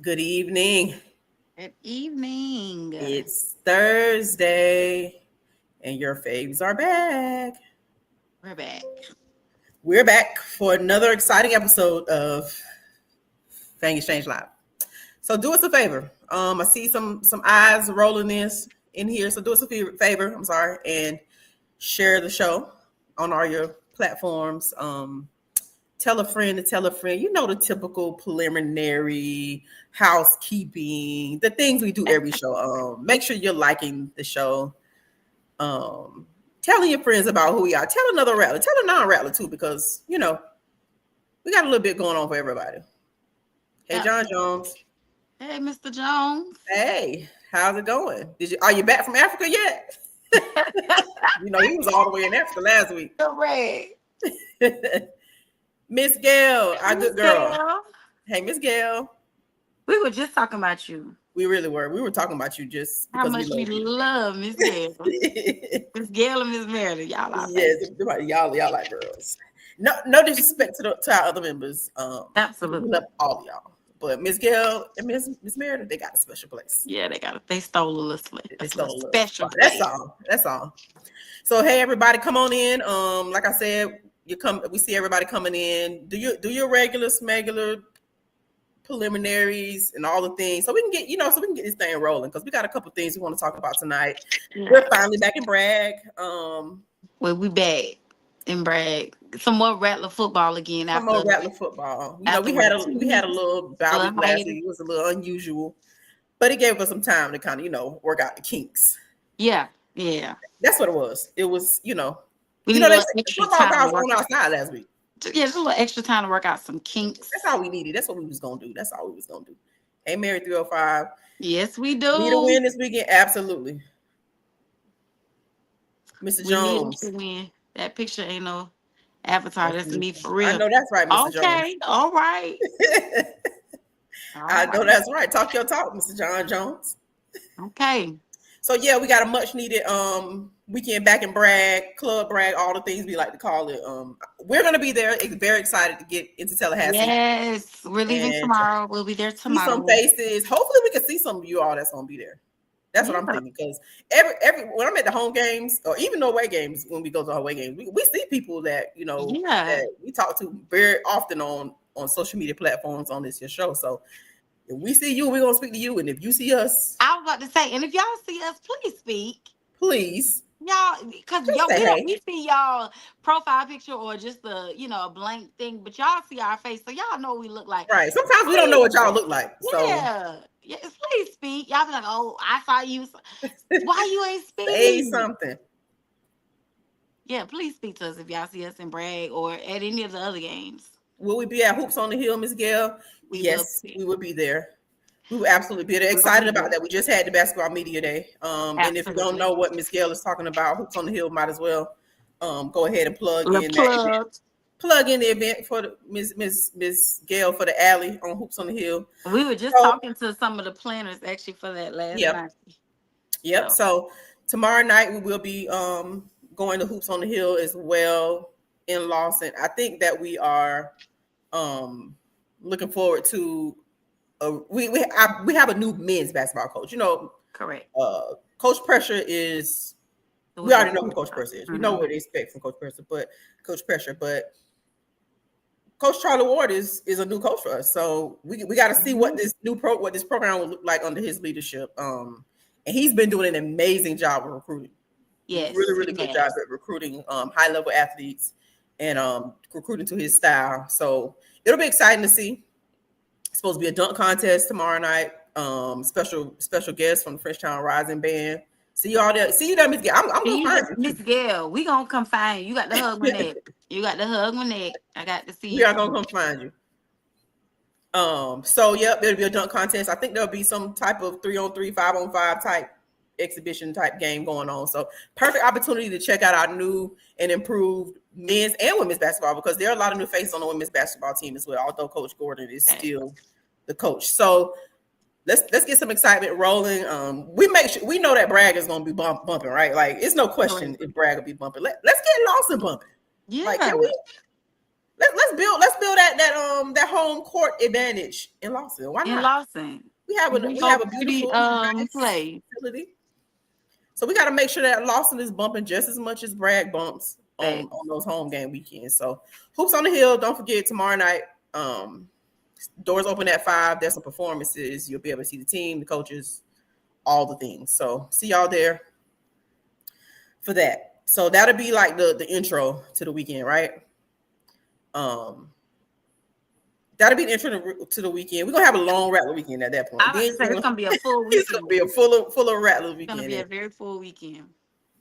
Good evening. Good evening. It's Thursday, and your faves are back. We're back. We're back for another exciting episode of Fang Exchange Live. So do us a favor. I see some eyes rolling in here. So do us a favor. I'm sorry, and share the show on all your platforms. Tell a friend to tell a friend. You know the typical preliminary housekeeping, the things we do every show. Make sure you're liking the show. Telling your friends about who we are. Tell another rattler. Tell a non-rattler too, because we got a little bit going on for everybody. Hey, John Jones. Hey, Mr. Jones. Hey, how's it going? Are you back from Africa yet? He was all the way in Africa last week. Correct. Miss Gail, our good girl. Gail. Hey, Miss Gail. We were just talking about you. We really were. We were talking about you just how because much we love Miss Gail. Miss Gail and Miss Meredith. Y'all like y'all like girls. No disrespect to our other members. Absolutely. We love all of y'all. But Miss Gail and Miss Meredith, they got a special place. Yeah, they stole a little They stole a special place. That's all. So hey everybody, come on in. Like I said, we see everybody coming in. Do your regular smegular preliminaries and all the things, so we can get this thing rolling, because we got a couple things we want to talk about tonight. Yeah. We're finally back in Bragg. Well, we back in Bragg. Some more Rattler football again. Some more Rattler football. We had a little bout week last week. It was a little unusual, but it gave us some time to kind of work out the kinks. Yeah. That's what it was. It was football guys on outside last week. Yeah, just a little extra time to work out some kinks. That's all we needed. That's what we was gonna do. That's all we was gonna do. Hey, Mary 305. Yes, we do. Need a win this weekend? Absolutely. Mr. Jones. Need to win. That picture ain't no avatar. That's me for real. I know that's right, Mr. Jones. Okay, all right. I know that's right. Talk your talk, Mr. John Jones. Okay. So yeah, we got a much needed weekend back in Bragg, Club Bragg, all the things we like to call it. We're gonna be there. Very excited to get into Tallahassee. Yes, we're leaving tomorrow. We'll be there tomorrow. See some faces. Hopefully, we can see some of you all that's gonna be there. That's what I'm thinking, because every when I'm at the home games or even the away games, when we go to away games, we see people that that we talk to very often on social media platforms on this show. So if we see you, we're gonna speak to you, and if you see us, I was about to say, and if y'all see us, please speak. Please. Y'all, because we see y'all profile picture or just a blank thing, but y'all see our face, so y'all know what we look like. Right. Sometimes we don't know what y'all look like. So yes, please speak. Y'all be like, "Oh, I saw you. Why you ain't speaking?" Say something. Yeah, please speak to us if y'all see us in Bragg or at any of the other games. Will we be at Hoops on the Hill, Miss Gail? Yes, we will be there. We will absolutely be there. Excited about that. We just had the basketball media day. And if you don't know what Miss Gail is talking about, Hoops on the Hill, might as well go ahead and plug in the event for the Miss Gail for the alley on Hoops on the Hill. We were just talking to some of the planners actually for that last night. Yep. So tomorrow night we will be going to Hoops on the Hill as well in Lawson. I think that we are looking forward to. We have a new men's basketball coach. Correct. Coach Pressure is. We already know who Coach Pressure is. Mm-hmm. We know what to expect from Coach Pressure, but Coach Charlie Ward is a new coach for us. So we got to see what this program will look like under his leadership. And he's been doing an amazing job of recruiting. Yes, really good job at recruiting high level athletes and recruiting to his style. So it'll be exciting to see. It's supposed to be a dunk contest tomorrow night. Special guest from the Frenchtown Rising Band. See you all there. See you there, Miss Gail. I'm gonna find you. Miss Gail, we gonna come find you. You got the hug my neck. I got to see you. We are gonna come find you. So there'll be a dunk contest. I think there'll be some type of 3-on-3, 5-on-5 type exhibition type game going on. So perfect opportunity to check out our new and improved men's and women's basketball, because there are a lot of new faces on the women's basketball team as well, although Coach Gordon is still the coach. So let's get some excitement rolling. We know that Bragg is going to be bumping, right? Like, it's no question if Bragg will be bumping. Let's get Lawson bumping. Yeah. Like, Let's build that home court advantage in Lawson. Why In not? Lawson. We have a Pretty beautiful, nice play. facility. So we got to make sure that Lawson is bumping just as much as Bragg bumps on those home game weekends. So Hoops on the Hill. Don't forget tomorrow night. Doors open at 5. There's some performances. You'll be able to see the team, the coaches, all the things. So see y'all there for that. So that'll be like the intro to the weekend, right? That'll be the intro to the weekend. We're gonna have a long Rattler weekend at that point. It's gonna be a full weekend. It's gonna be a full of Rattler weekend. It's gonna be a very full weekend.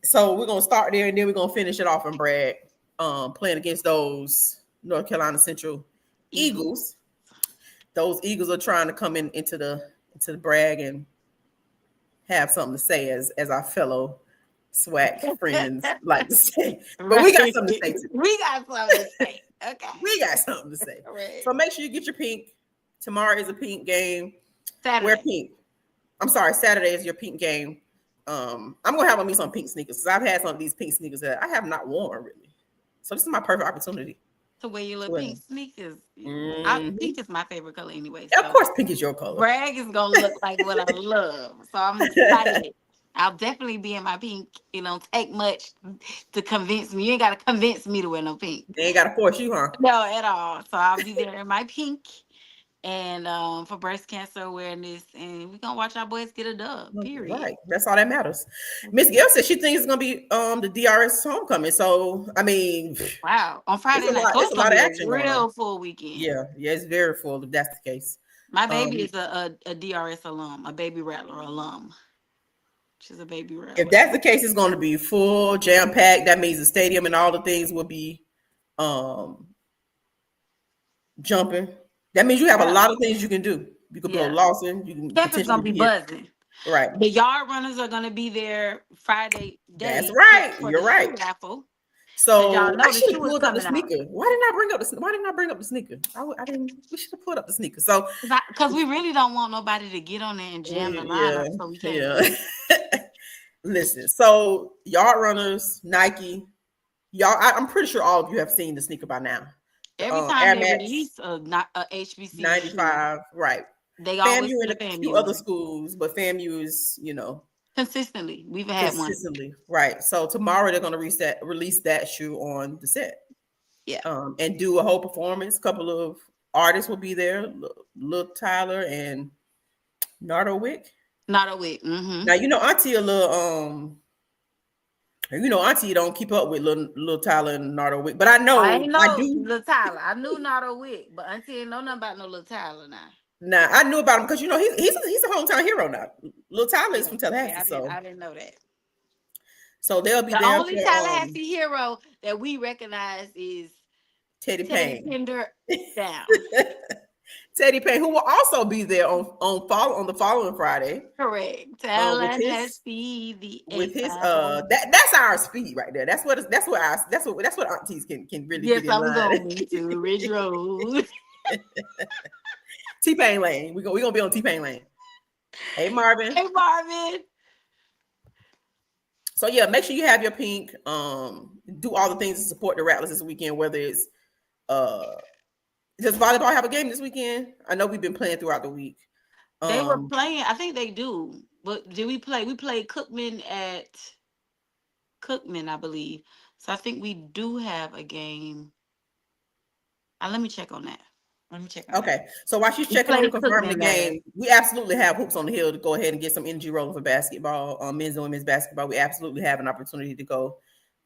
So we're gonna start there and then we're gonna finish it off in Bragg, playing against those North Carolina Central Eagles. Those Eagles are trying to come into the Bragg and have something to say, as our fellow SWAC friends like to say. But we got something to say too. We got something to say. Okay. We got something to say. Right. So make sure you get your pink. Tomorrow is a pink game. Saturday. Wear pink. I'm sorry, Saturday is your pink game. I'm gonna have on me some pink sneakers because I've had some of these pink sneakers that I have not worn really. So this is my perfect opportunity to wear your little pink sneakers. Mm-hmm. Pink is my favorite color anyway. So of course, pink is your color. Bragg is gonna look like what I love. So I'm excited. I'll definitely be in my pink. It don't take much to convince me. You ain't gotta convince me to wear no pink. They ain't gotta force you, huh? No, at all. So I'll be there in my pink. And for breast cancer awareness, and we're gonna watch our boys get a dub. Period. Right, that's all that matters. Miss Gail said she thinks it's gonna be the DRS homecoming. So I mean, wow, on Friday night, it's a lot of action. Real full weekend. Yeah, it's very full. If that's the case, my baby is a DRS alum, a Baby Rattler alum. She's a Baby Rattler. If that's the case, it's going to be full, jam packed. That means the stadium and all the things will be jumping. That means you have a lot of things you can do. You can blow Lawson. You can Campus gonna be buzzing. Right. The yard runners are gonna be there Friday day. That's right. You're right. Raffle. So I should have pulled up the sneaker. Why didn't I bring up the sneaker? I didn't. We should have pulled up the sneaker. So because we really don't want nobody to get on there and jam the line. So we can't. Listen. So yard runners, Nike, y'all. I'm pretty sure all of you have seen the sneaker by now. Every time they release a HBC 95, right? They always FAMU and a few other schools, but FAMU is, consistently. We've had consistently, right? So tomorrow they're going to release that shoe on the set, and do a whole performance. A couple of artists will be there, Lil Tyler and Nardo Wick. Mm-hmm. Now Auntie a little Auntie don't keep up with Lil Tyler and Nardo Wick, but I do. Lil Tyler. I knew Nardo Wick, but Auntie didn't know nothing about no Lil Tyler now. Nah, I knew about him because he's a hometown hero now. Lil Tyler is from Tallahassee, I didn't know that. So they'll be there. The only Tallahassee hero that we recognize is Teddy Payne. Tender down. Teddy Payne, who will also be there on the following Friday. Correct. Tallahassee, with his that's our speed right there. That's what aunties can really get in line. I'm going to Ridge Road. T-Pain Lane. We're gonna be on T-Pain Lane. Hey Marvin. So yeah, make sure you have your pink. Do all the things to support the Rattlers this weekend, whether it's does volleyball have a game this weekend? I know we've been playing throughout the week. They were playing, I think they do. But did we play? We played Cookman at Cookman, I believe. So I think we do have a game. Let me check on that. Okay, so while she's checking on confirming the game, we absolutely have Hoops on the Hill to go ahead and get some energy rolling for basketball, men's and women's basketball. We absolutely have an opportunity to go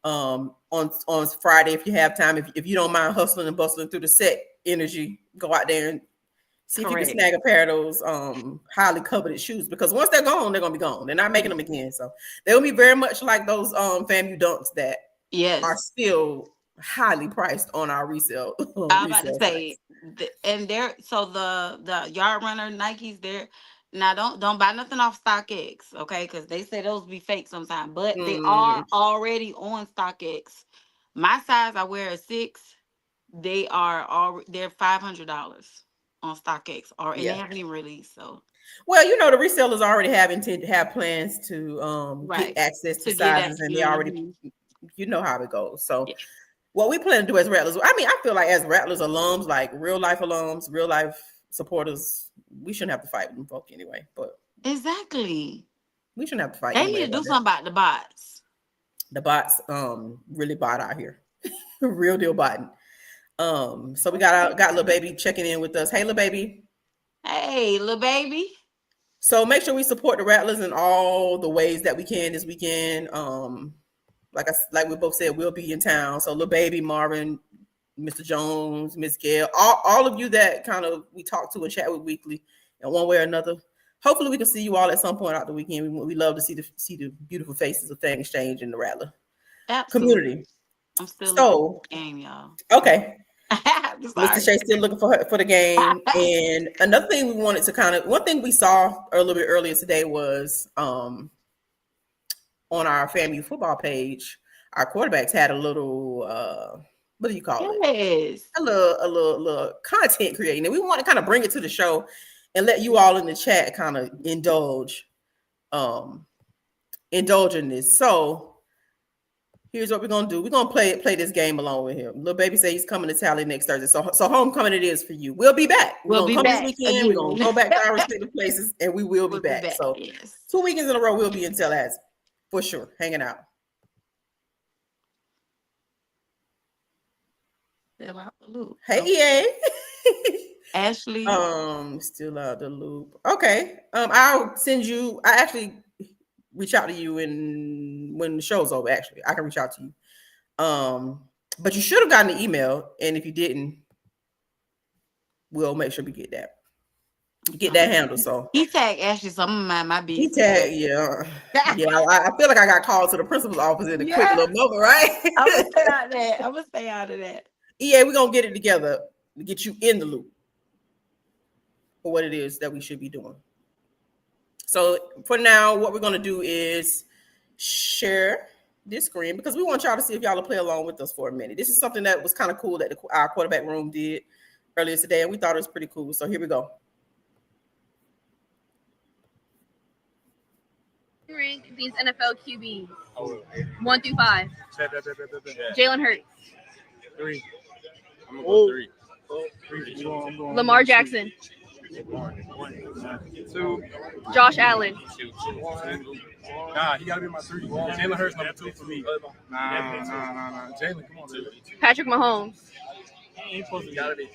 on Friday if you have time. If you don't mind hustling and bustling through the set energy, go out there and see if you can snag a pair of those highly coveted shoes, because once they're gone, they're gonna be gone. They're not making them again. So they'll be very much like those FAMU dunks that are still highly priced on our resale. I'm about to say, and the yard runner Nikes there. Now don't buy nothing off StockX, okay? Because they say those be fake sometimes, but they are already on StockX. My size, I wear a 6. They're $500 on StockX, and they haven't even released. So, well, the resellers already have plans to get access to sizes, and they already, how it goes. So, what we plan to do as Rattlers. I mean, I feel like as Rattlers alums, like real life alums, real life supporters, we shouldn't have to fight with them folk anyway. But Exactly. we shouldn't have to fight They anyway need to do about that. something about the bots. The bots really bot out here. Real deal botting. So we got little baby checking in with us. Hey, little baby. Hey, little baby. So make sure we support the Rattlers in all the ways that we can this weekend. Like we both said, we'll be in town. So little baby, Marvin, Mr. Jones, Miss Gail, all of you that kind of we talk to and chat with weekly in one way or another. Hopefully we can see you all at some point out the weekend. We love to see the beautiful faces of Fan Exchange in the Rattler community. I'm still looking for the game, y'all. Okay. Mr. Shea still looking for the game. And another thing we wanted to one thing we saw a little bit earlier today was on our FAMU football page, our quarterbacks had a little what do you call it? A little content creating. And we want to kind of bring it to the show and let you all in the chat kind of indulge in this. So here's what we're gonna do. We're gonna play this game along with him. Little baby say he's coming to Tally next Thursday. So homecoming it is for you. We'll be back. We're gonna come this weekend. We're gonna go back to our respective places, and we will be back. So 2 weekends in a row we'll be in Tallahassee for sure, hanging out. Hey, EA. Ashley. Still out the loop. Okay. I'll send you. I actually reach out to you when the show's over. Actually, I can reach out to you. But you should have gotten an email, and if you didn't, we'll make sure we get that. Get that handle. So he tagged Ashley, so I'm gonna mind my business. He tagged, yeah. I feel like I got called to the principal's office in a quick little moment, right? I'm gonna stay out of that. I'm gonna stay out of that. Yeah, we're gonna get it together to get you in the loop for what it is that we should be doing. So for now, what we're gonna do is share this screen because we want y'all to see if y'all will play along with us for a minute. This is something that was kind of cool that our quarterback room did earlier today, and we thought it was pretty cool. So here we go. Rank these NFL QBs 1 through 5. Jalen Hurts. 3. I'm gonna go 3. 3. Lamar Jackson. 2. Josh Allen. 2. Nah, he gotta be my 3. Jalen Hurts number 2 for me. Nah. Jalen, come on, dude. Patrick Mahomes.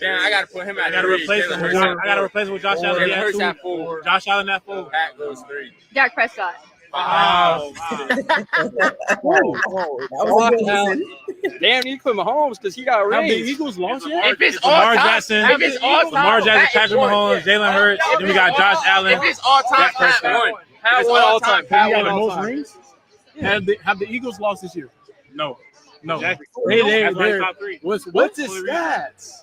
Damn, I gotta put him at 3. I gotta replace him with Josh Allen. Jalen Hurts at 4. Josh Allen at 4. Pat goes 3. Dak Prescott. Wow. Damn, you put Mahomes because he got a Have the ring. Eagles lost yet? If it's all time, Patrick Mahomes, Jalen Hurts, then we got Josh Allen. If it's all time, Pat won. Pat won all time. Pat won the most rings. Have the Eagles lost this year? No. What's his stats?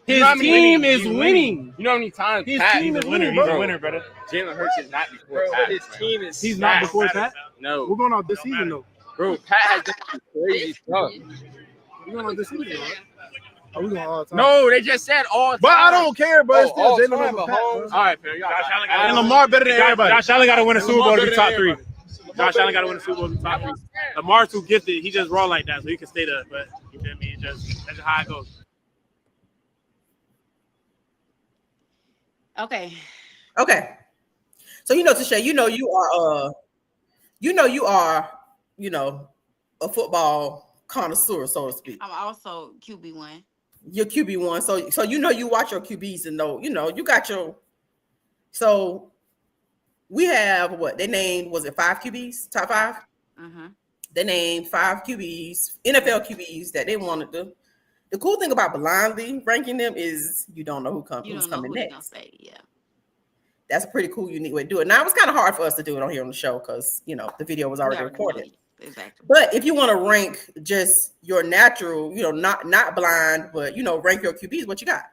His team is winning. You know how many times His Pat team is winning. He's a winner, brother. Jalen Hurts is not before Pat. His team is. He's not before Pat. No, We're going out this season though. bro. Pat has done some crazy stuff. We're going out this season, right? Are we going all the time? No, they just said all time. But I don't care, bro. It's still all Jalen time, over Mahomes. Pat. All right, fam. Josh Allen And Lamar better than everybody. Josh Allen got to win a Super Bowl to be top 3. Josh Allen got to win a Super Bowl to be top 3. Lamar's too gifted. He just raw like that, so he can stay there. But you feel me? That's just how it goes. Okay. So Tasha, you are a football connoisseur, so to speak. I'm also QB1. You're QB1, so you watch your QBs and you got your. So we have what they named, was it 5 QBs, top 5? Mm-hmm. They named 5 QBs, NFL QBs that they wanted to. The cool thing about blindly ranking them is you don't know who's coming next. Yeah. That's a pretty cool, unique way to do it. Now, it was kind of hard for us to do it on here on the show because, the video was already recorded. Exactly. But if you want to rank just your natural, not blind, but, rank your QBs, what you got?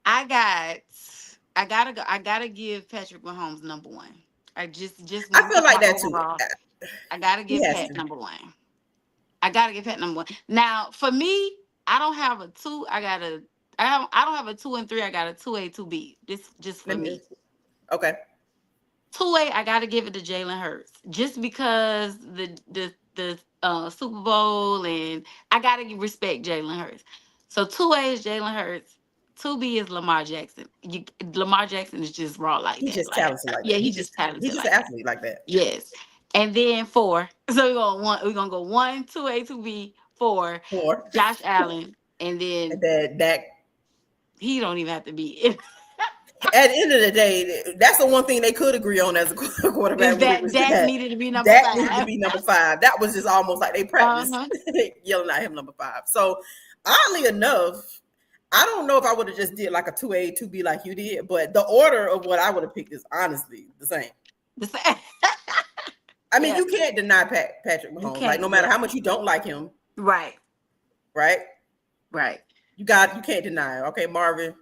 I gotta give Patrick Mahomes number 1. I feel like that overall, too. I gotta give Pat number 1. I gotta give Pat number 1. Now, for me, I don't have a 2. I don't have a 2 and 3. I got a 2A, 2B. This just for me. Okay. 2A, I gotta give it to Jalen Hurts. Just because the the Super Bowl, and I gotta respect Jalen Hurts. So 2A is Jalen Hurts, 2B is Lamar Jackson. Lamar Jackson is just raw like He's that. just talented like that. Yeah, he's just talented. He's just like an athlete like that. Yes. And then 4. So we're gonna go 1, 2A, 2B, 4. 4. Josh Allen, and then Dak. He don't even have to be. At the end of the day, that's the one thing they could agree on as a quarterback. Dak needed to be number Dak 5. needed to be number 5. That was just almost like they practiced yelling at him number 5. So oddly enough, I don't know if I would have just did like a 2A, 2B like you did, but the order of what I would have picked is honestly the same. I mean, you can't deny Patrick Mahomes. Like, no matter how much you don't like him. Right. You can't deny it. Okay, Marvin,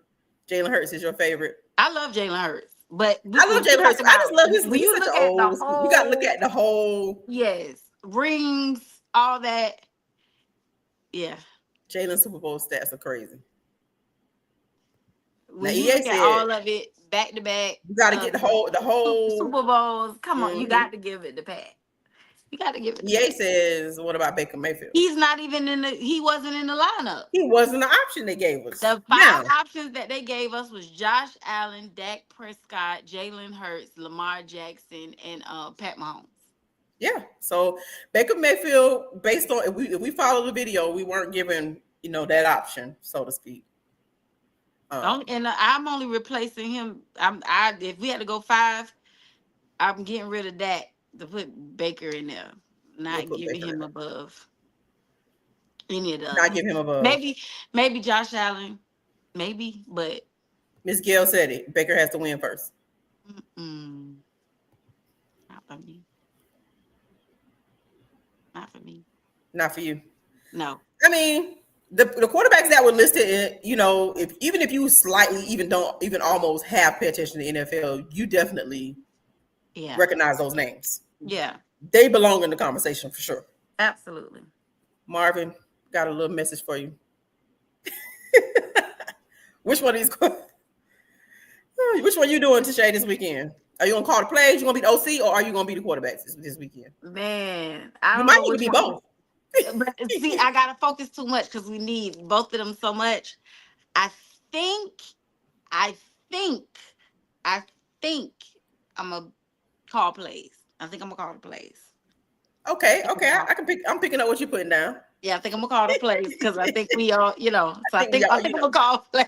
Jalen Hurts is your favorite. I love Jalen Hurts, but I love Jalen Hurts. I just love his. When you look at the whole, you got to look at the whole. Yes, rings, all that. Yeah, Jalen Super Bowl stats are crazy. When you look at all of it back to back, you got to get the whole Super Bowls. Come on, you got to give it to Pat. You got to give it. EA says, "What about Baker Mayfield? He's not even in the. He wasn't in the lineup. He wasn't the option they gave us. The 5 options that they gave us was Josh Allen, Dak Prescott, Jalen Hurts, Lamar Jackson, and Pat Mahomes. Yeah. So Baker Mayfield, based on if we follow the video, we weren't given that option, so to speak. And I'm only replacing him. If we had to go 5, I'm getting rid of that to put Baker in there. Not giving him above any of the. Not give him above. Maybe Josh Allen. Maybe, but Miss Gail said it. Baker has to win first. Not for me. Not for me. Not for you. No. I mean, the quarterbacks that were listed, even if you slightly don't almost have pay attention to the NFL, you definitely recognize those names. Yeah. They belong in the conversation for sure. Absolutely. Marvin, got a little message for you. Which one you doing, Tashay, this weekend? Are you gonna call the plays? You gonna be the OC, or are you gonna be the quarterbacks this weekend? Man, you might need to be both. But see, I gotta focus too much because we need both of them so much. I think I'm gonna call plays. I think I'm gonna call the plays. Okay. I'm picking up what you're putting down. Yeah, I think I'm gonna call the plays because I think we are, So I think I'm gonna call plays.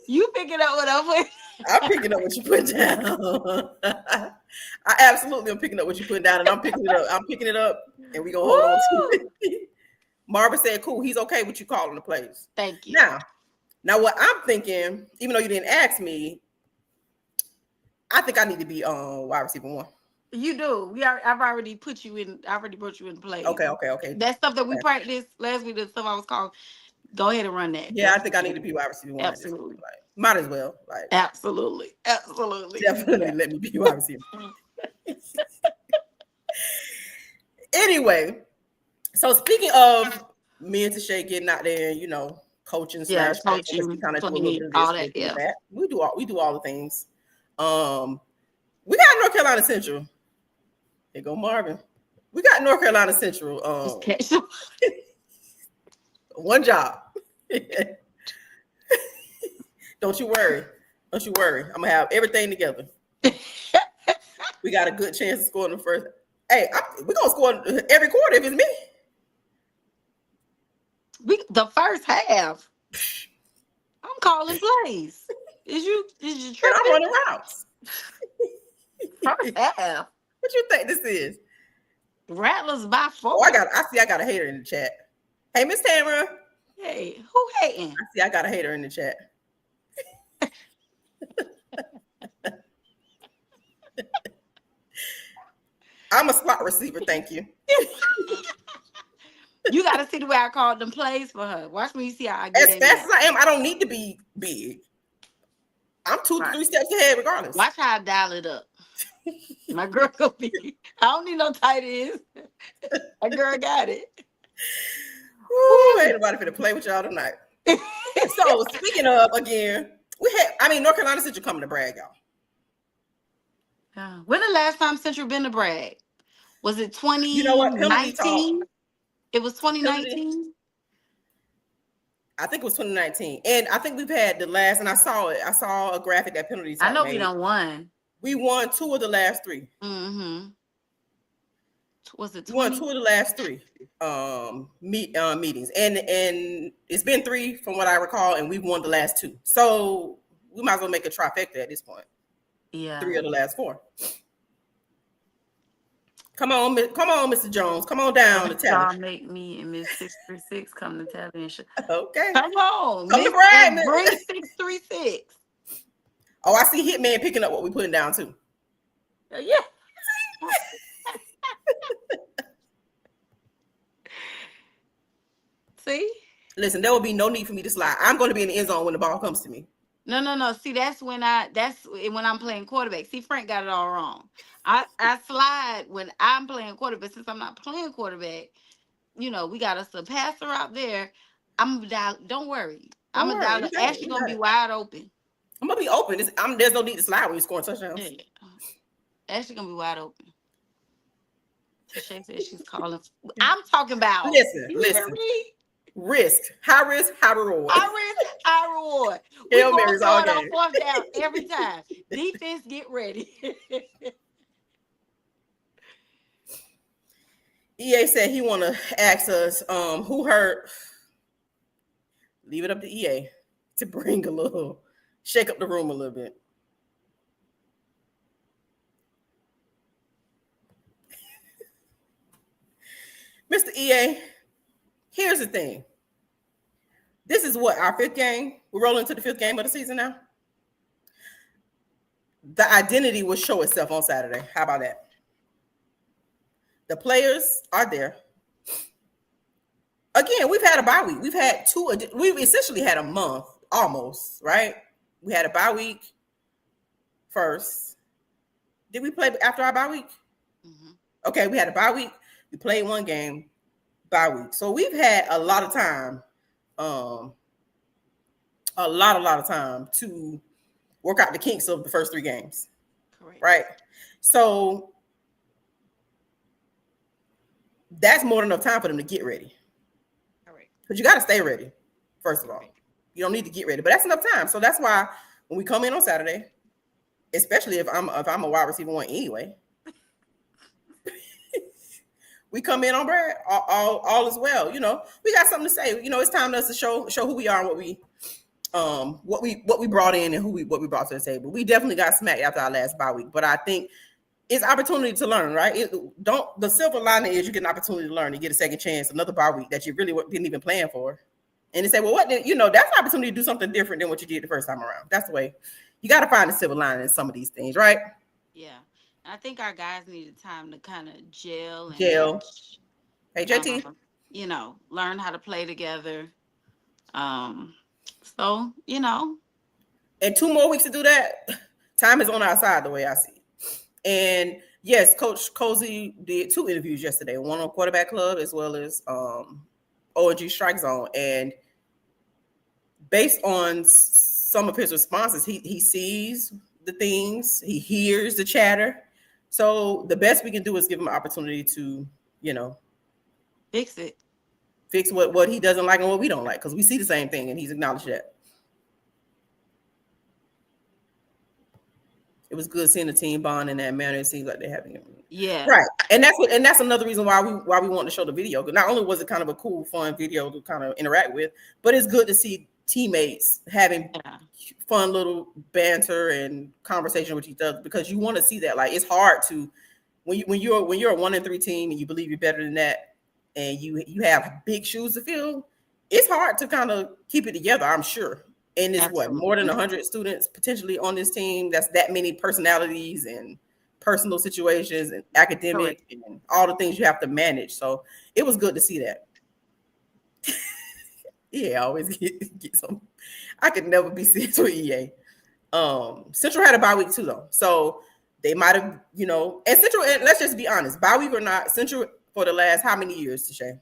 You picking up what I'm putting? I'm picking up what you put down. I absolutely am picking up what you put down, and I'm picking it up. I'm picking it up, and we're gonna hold on to it. Marvin said, "Cool, he's okay with you calling the plays." Thank you. Now, what I'm thinking, even though you didn't ask me, I think I need to be on wide receiver 1. You do. I've already put you in. I already brought you in play. Okay. That stuff that we practiced last week, the stuff I was calling. Go ahead and run that. Yeah, I think I need to be wide receiver 1. Absolutely. Might as well. Absolutely. Definitely let me be wide receiver. Anyway, so speaking of me and Tashay getting out there, coaching slash coaching, kind of do a little bit of all that. Yeah, that. We do all the things. We got North Carolina Central. Here go Marvin. We got North Carolina Central. One job. Don't you worry. I'm gonna have everything together. We got a good chance of scoring the first. Hey, we're gonna score every quarter if it's me. The first half. I'm calling plays. Is you tripping? I'm running routes. First half. What you think this is? Rattlers by 4. Oh, I got a hater in the chat. Hey, Miss Tamara. Hey, who hating? I got a hater in the chat. I'm a slot receiver, thank you. You got to see the way I called them plays for her. Watch me see how I get as fast as I am. I don't need to be big. I'm 2 to 3 steps ahead regardless. Watch how I dial it up. My girl gonna be. I don't need no tight ends. My girl got it. Ooh, ain't nobody finna play with y'all tonight. So speaking of, again, North Carolina Central coming to brag, y'all. When the last time Central been to Bragg? Was it You know what? Penalty 2019? talk. It was 2019. I think it was 2019, and I think we've had the last. And I saw it. I saw a graphic that penalty talk I know made. we done won. We won 2 of the last 3. Mm-hmm. Was it 20? We won 2 of the last 3 meetings, and it's been 3 from what I recall, and we've won the last 2. So we might as well make a trifecta at this point. Yeah. 3 of the last 4. Come on, Mr. Jones. Come on down to tell. Y'all make me and Miss 636 come to tell me. Okay. Come on. Come to Bragg, bring 636. Oh, I see Hitman picking up what we putting down too. Yeah. See? Listen, there will be no need for me to slide. I'm going to be in the end zone when the ball comes to me. No. See, that's when I'm playing quarterback. See, Frank got it all wrong. I slide when I'm playing quarterback. Since I'm not playing quarterback, we got us a passer out there. I'm dial. Don't worry. I'm a dial. Ashley gonna be wide open. I'm gonna be open. There's no need to slide when you score touchdowns. Yeah. Ashley gonna be wide open. Shay said she's calling. I'm talking about. Listen. Risk, high risk, high reward. High reward. Hail Marys all game. On 4th down every time. Defense, get ready. EA said he want to ask us who hurt. Leave it up to EA to bring shake up the room a little bit. Mr. EA, here's the thing. This is what, our 5th game? We're rolling to the 5th game of the season now. The identity will show itself on Saturday. How about that? The players are there. Again, we've had a bye week. We've had 2. We've essentially had a month almost, right? We had a bye week first. Did we play after our bye week? Mm-hmm. Okay, we had a bye week. We played 1 game, bye week. So we've had a lot of time, a lot of time to work out the kinks of the first 3 games. Correct. Right? So that's more than enough time for them to get ready. Correct. Because you got to stay ready, first of all. You don't need to get ready, but that's enough time. So that's why when we come in on Saturday, especially if I'm a wide receiver 1 anyway, we come in on Bragg all as well. We got something to say. It's time for us to show who we are and what we brought in and what we brought to the table. We definitely got smacked after our last bye week, but I think it's opportunity to learn, right? The silver lining is you get an opportunity to learn and get a second chance, another bye week that you really didn't even plan for. And they say, well, that's an opportunity to do something different than what you did the first time around. That's the way you got to find the silver lining in some of these things, right? Yeah. I think our guys needed time to kind of gel. Hey, JT. Learn how to play together. And 2 more weeks to do that. Time is on our side, the way I see it. And yes, Coach Cozy did 2 interviews yesterday, one on Quarterback Club as well as OG Strike Zone. And based on some of his responses, he sees the things, he hears the chatter. So the best we can do is give him an opportunity to, fix it. Fix what he doesn't like and what we don't like, because we see the same thing and he's acknowledged that. It was good seeing the team bond in that manner. It seems like they're having it. Yeah. Right. And that's another reason why we want to show the video. Because not only was it kind of a cool, fun video to kind of interact with, but it's good to see teammates having fun little banter and conversation with each other, because you want to see that. Like, it's hard to when you're a 1-3 team and you believe you're better than that, and you have big shoes to fill. It's hard to kind of keep it together, I'm sure. And it's more than 100 students potentially on this team. That's that many personalities and personal situations and academic and all the things you have to manage. So it was good to see that. I always get some. I could never be serious with EA. Central had a bye week too, though. So they might have, and Central, and let's just be honest, bye week or not, Central for the last how many years, Tashay?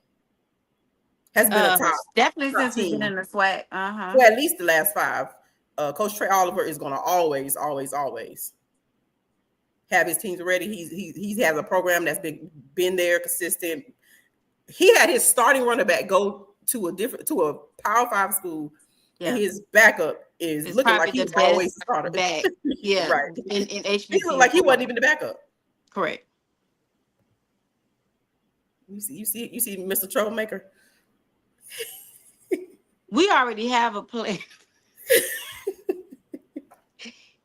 Has been a top. Definitely since we've been in the SWAC. For at least the last 5. Coach Trey Oliver is going to always have his teams ready. He has a program that's been there, consistent. He had his starting running back go to a Power 5 school, and his backup is it's looking like he's always the starter. Back. Yeah, right. In HBCU. He looked like he wasn't even the backup. Correct. You see, Mr. Troublemaker. We already have a plan.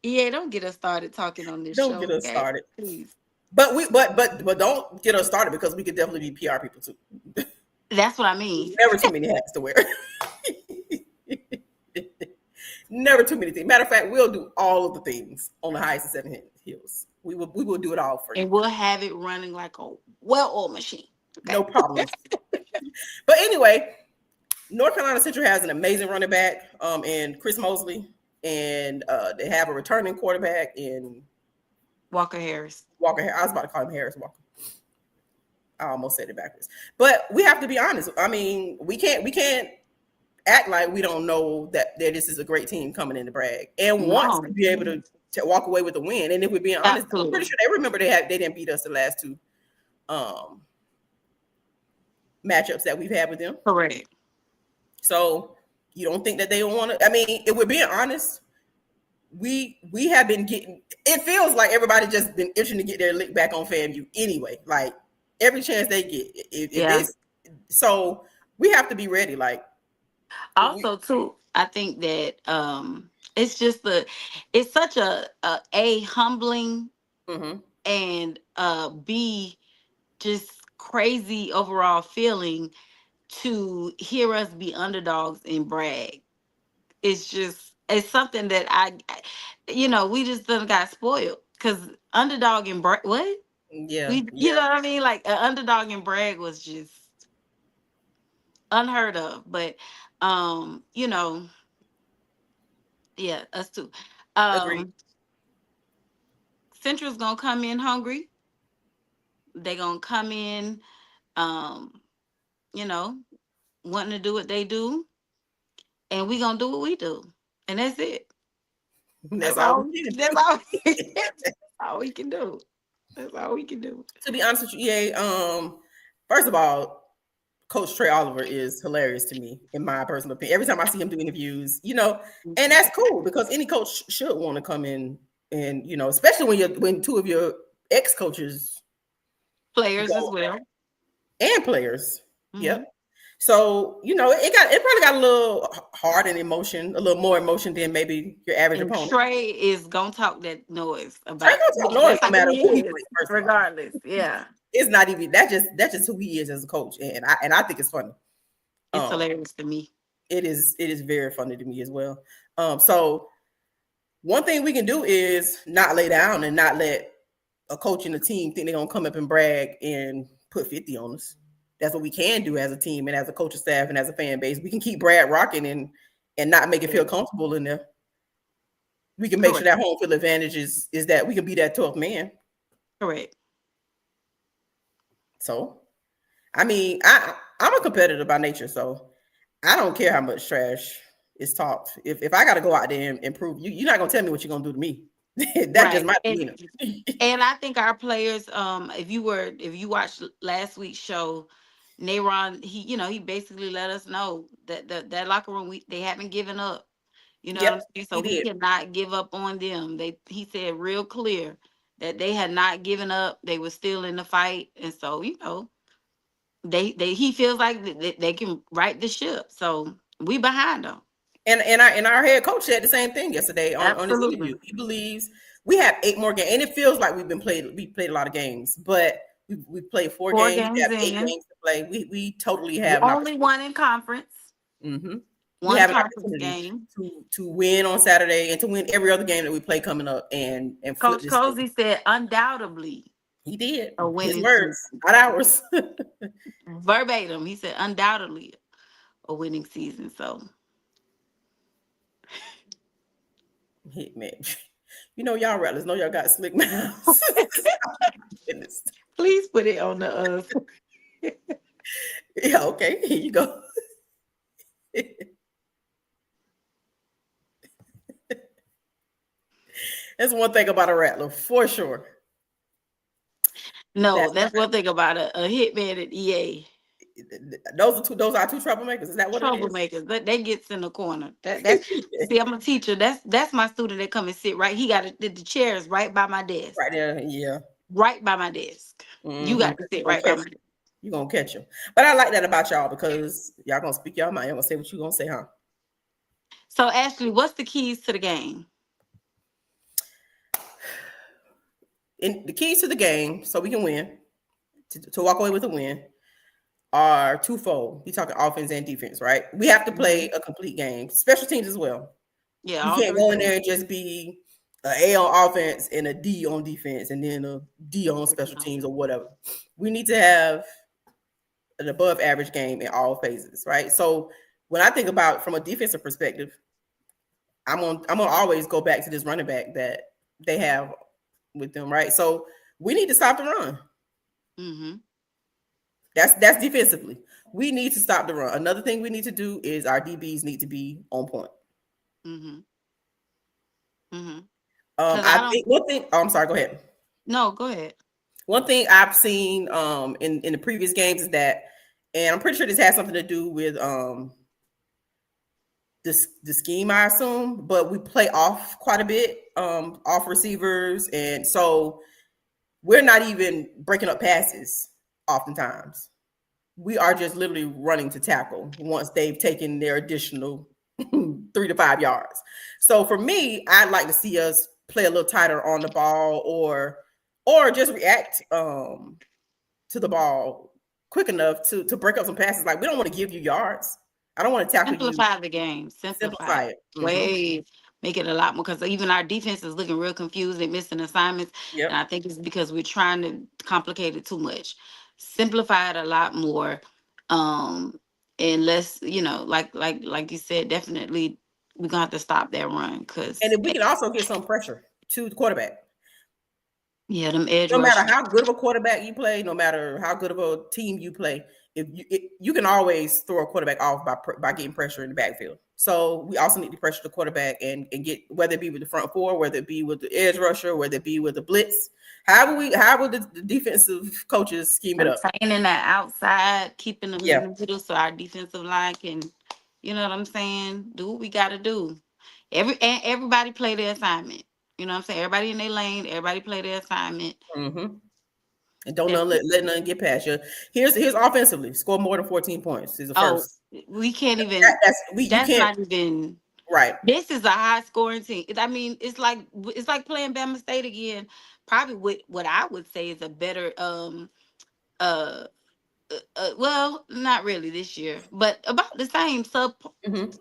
Yeah, don't get us started talking on this show. Don't get us started, please. But don't get us started because we could definitely be PR people too. That's what I mean. Never too many hats to wear. Never too many things. Matter of fact, we'll do all of the things on the highest of 7 hills. We will do it all for you. And we'll have it running like a well-oiled machine. Okay? No problem. But anyway, North Carolina Central has an amazing running back in Chris Mosley, and they have a returning quarterback in Walker Harris. I was about to call him Harris Walker. I almost said it backwards. But we have to be honest. I mean, we can't act like we don't know that this is a great team coming into Bragg and wants to be able to walk away with a win. And if we're being honest, I'm pretty sure they remember they didn't beat us the last two matchups that we've had with them. Correct. So you don't think that they want to? I mean, if we're being honest, we have been getting. It feels like everybody just been itching to get their lick back on FAMU anyway. Like every chance they get. So we have to be ready. Like also too, I think that it's just it's such a humbling and B just crazy overall feeling to hear us be underdogs in Bragg. It's something that we just done got spoiled because underdog in Bragg, what? Yeah, you know what I mean? Like an underdog in Bragg was just unheard of. But yeah, us too. Agreed. Central's gonna come in hungry. They're gonna come in wanting to do what they do, and we gonna do what we do, and that's it. That's all we can do. That's all we can do. To be honest with you, first of all, Coach Trey Oliver is hilarious to me, in my personal opinion. Every time I see him do interviews, and that's cool because any coach should want to come in and, especially when two of your ex-coaches, players as well, and players. Mm-hmm. Yep. So, it probably got a little hard and emotion, a little more emotion than maybe your average opponent. Trey is gonna talk that noise about. Trey gonna talk noise no matter who he plays, regardless. Yeah. It's not even that's just who he is as a coach, and I think it's funny. It's hilarious to me. It is very funny to me as well. So one thing we can do is not lay down and not let a coach and a team think they're gonna come up and brag and put 50 on us. That's what we can do as a team and as a coaching staff and as a fan base. We can keep Brad rocking and not make it feel comfortable in there. We can make sure that home field advantage is that we can be that 12th man. Correct. So, I mean, I'm a competitor by nature, so I don't care how much trash is talked. If I got to go out there and improve, you're not gonna tell me what you're gonna do to me. That's just my demeanor. And I think our players, if you watched last week's show, Nayron, he basically let us know that that locker room they haven't given up. You know what I'm saying? So we cannot give up on them. He said real clear that they had not given up. They were still in the fight, and so he feels like they can right the ship. So we behind them. And our head coach said the same thing yesterday on his interview. He believes we have 8 more games, and it feels like we played a lot of games, but we played 4 games. We have 8 games to play. We totally have only one in conference. Mm-hmm. One conference game to win on Saturday and to win every other game that we play coming up. And Coach Cozy said undoubtedly. He did. A winning his words, not ours. Verbatim, he said undoubtedly a winning season. So, man, y'all rattlers know y'all got slick mouths. Please put it on the Yeah, okay. Here you go. That's one thing about a rattler, for sure. No, that's one thing about a hitman at EA. Those are two troublemakers. Is that what it is? Troublemakers, but they gets in the corner. That's see, I'm a teacher. That's my student that come and sit right. He got the chairs right by my desk. Right there, yeah. Right by my desk. You got to sit right by my desk. You're gonna catch him. But I like that about y'all because y'all gonna speak your mind. Y'all gonna say what you gonna say, huh? So Ashley, what's the keys to the game? The keys to the game, so we can win, to walk away with a win, are twofold. We talking offense and defense, right? We have to play a complete game, special teams as well. Yeah, you can't go in there and just be an A on offense and a D on defense, and then a D on special teams or whatever. We need to have an above average game in all phases, right? So when I think about from a defensive perspective, I'm gonna always go back to this running back that they have with them, right? So we need to stop the run. Mm-hmm. That's defensively. We need to stop the run. Another thing we need to do is our DBs need to be on point. Mm-hmm. Mm-hmm. I think one thing. Oh, I'm sorry. Go ahead. No, go ahead. One thing I've seen in the previous games is that, and I'm pretty sure this has something to do with the scheme, I assume, but we play off quite a bit, off receivers, and so we're not even breaking up passes oftentimes. We are just literally running to tackle once they've taken their additional 3 to 5 yards. So for me, I'd like to see us play a little tighter on the ball or just react to the ball quick enough to break up some passes. Like, we don't want to give you yards. I don't want to tackle Simplify the game. Simplify it. Mm-hmm. Way make it a lot more, because even our defense is looking real confused and missing assignments. Yep. And I think it's because we're trying to complicate it too much. Simplify it a lot more. And let's, like you said, definitely we're gonna have to stop that run. And if we can also get some pressure to the quarterback. Yeah, them edge. No matter how good of a quarterback you play, no matter how good of a team you play, if you can always throw a quarterback off by getting pressure in the backfield. So we also need to pressure the quarterback and get, whether it be with the front four, whether it be with the edge rusher, whether it be with the blitz. However the defensive coaches scheme it up. Training that outside, keeping them in the middle, so our defensive line can, you know what I'm saying, do what we got to do. Everybody play their assignment. You know what I'm saying? Everybody in their lane. Everybody play their assignment. Mm-hmm. And don't let nothing get past you. Here's offensively. Score more than 14 points is the first. We can't even. That's not even right. This is a high scoring team. I mean, it's like playing Bama State again. Probably what I would say is a better well, not really this year, but about the same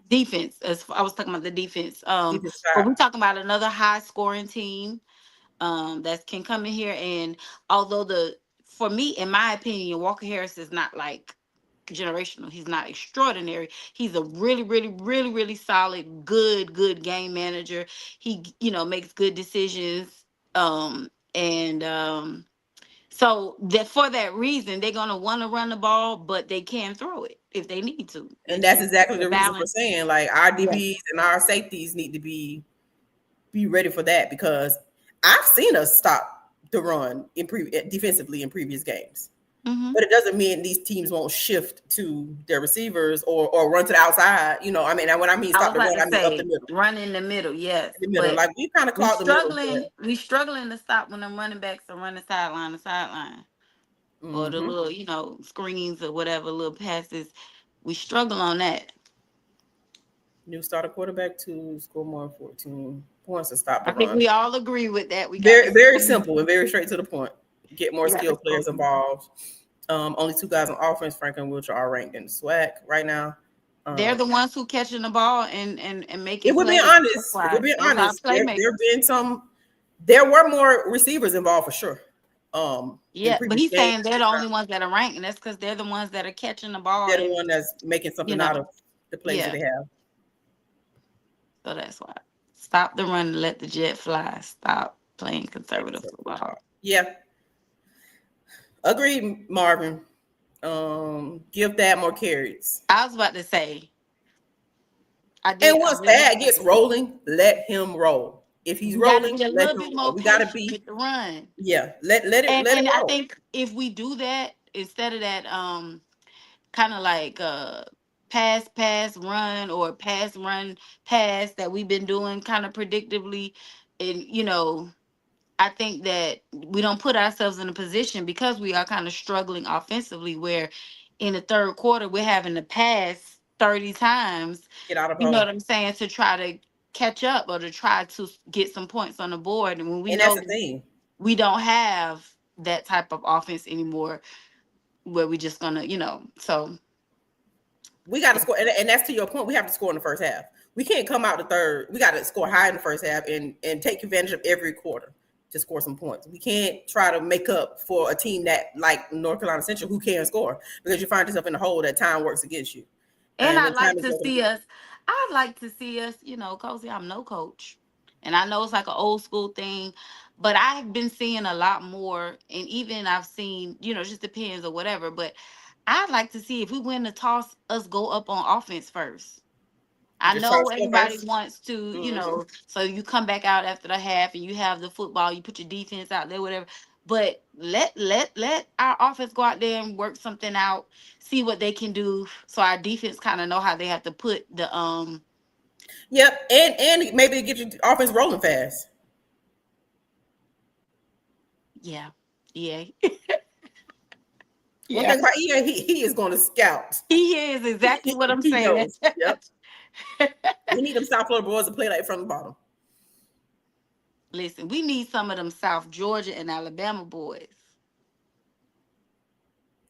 defense as I was talking about the defense. But we're talking about another high scoring team that can come in here. And although for me, in my opinion, Walker Harris is not like generational. He's not extraordinary. He's a really, really, really, really solid, good game manager. He, makes good decisions. So that for that reason, they're gonna want to run the ball, but they can throw it if they need to. And that's exactly the reason we're saying, like, our DBs and our safeties need to be ready for that, because I've seen us stop the run defensively in previous games. Mm-hmm. But it doesn't mean these teams won't shift to their receivers or run to the outside. When I mean stop the run, I mean up the middle. Run in the middle, yes. In the middle. Like, we kind of caught the middle. We're struggling to stop when them running backs are running sideline to sideline. Mm-hmm. Or the little, screens or whatever, little passes. We struggle on that. New starter quarterback to score more than 14 points to stop the run. I think we all agree with that. We very, very simple and very straight to the point. Get more skilled players involved. Only 2 guys on offense, Franklin and Wiltshire, are ranked in the SWAC right now. They're the ones who catching the ball and making. If we're being honest, there were more receivers involved for sure. But he's saying they're the only ones that are ranked, and that's because they're the ones that are catching the ball. They're the one that's making something out of the plays that they have. So that's why. Stop the run and let the jet fly. Stop playing conservative football. Yeah. Agreed, Marvin. Give Thad more carries. I was about to say. And once Thad gets rolling, let him roll. If he's We got to rolling, be a let little him bit roll. more We gotta patient be, with the run. yeah. Let it And I roll. think if we do that instead of that kind of like pass run or pass run pass that we've been doing kind of predictably, and I think that we don't put ourselves in a position because we are kind of struggling offensively where in the third quarter we're having to pass 30 times, Get out of you know home. what I'm saying, to try to catch up or to try to get some points on the board. And when we And that's know the thing. we don't have that type of offense anymore where we just gonna, so We got to score, and that's to your point. We have to score in the first half. We can't come out the third. We got to score high in the first half and take advantage of every quarter to score some points. We can't try to make up for a team that like North Carolina Central who can score because you find yourself in a hole that time works against you. and And when time is working, I'd like to see us, Cozy, I'm no coach. And I know it's like an old school thing, but I've been seeing a lot more, and even I've seen, it just depends or whatever. But I'd like to see if we win the toss, us go up on offense first. I just try to know score everybody first. wants to, Mm-hmm. so you come back out after the half and you have the football, you put your defense out there, whatever. But let our offense go out there and work something out, see what they can do, so our defense kind of know how they have to put the Yep, and maybe get your offense rolling fast. yeah, yeah, One yeah. thing about EA, he is going to scout. He is exactly what I'm He saying. knows. Yep. We need them South Florida boys to play like from the bottom. Listen, we need some of them South Georgia and Alabama boys.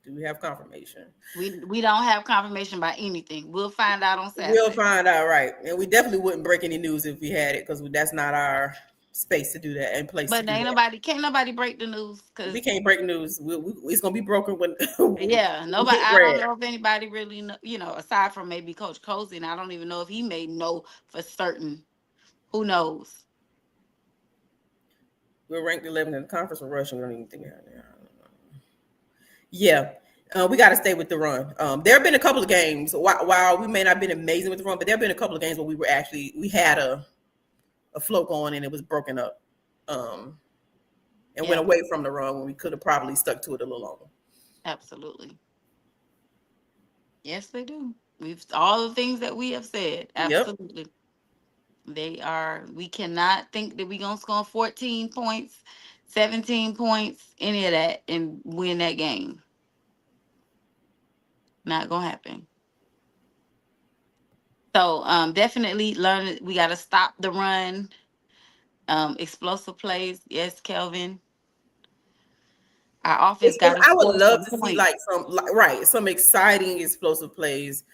Do we have confirmation? We don't have confirmation by anything. We'll find out on We'll Saturday. find out, right? And we definitely wouldn't break any news if we had it because that's not our space to do that and place to But do that. can't nobody break the news We because can't break news. It's gonna be broken when yeah, we nobody. hit I don't Brad. know if anybody really know, aside from maybe Coach Cozy, and I don't even know if he may know for certain. Who knows? We're ranked 11th in the conference for rushing. We don't even think about it. Yeah. We got to stay with the run. There have been a couple of games while we may not have been amazing with the run, but there have been a couple of games where we had a flow going and it was broken up. And went Yeah, away from the run when we could have probably stuck to it a little longer. absolutely. Yes, they do. We've all the things that we have said. Yep. Absolutely. They are. We cannot think that we're gonna score 14 points, 17 points, any of that, and win that game. Not gonna happen. So definitely learn. We got to stop the run. Explosive plays. Yes, Kelvin. Our offense got to I would score love some to see points. like some exciting explosive plays.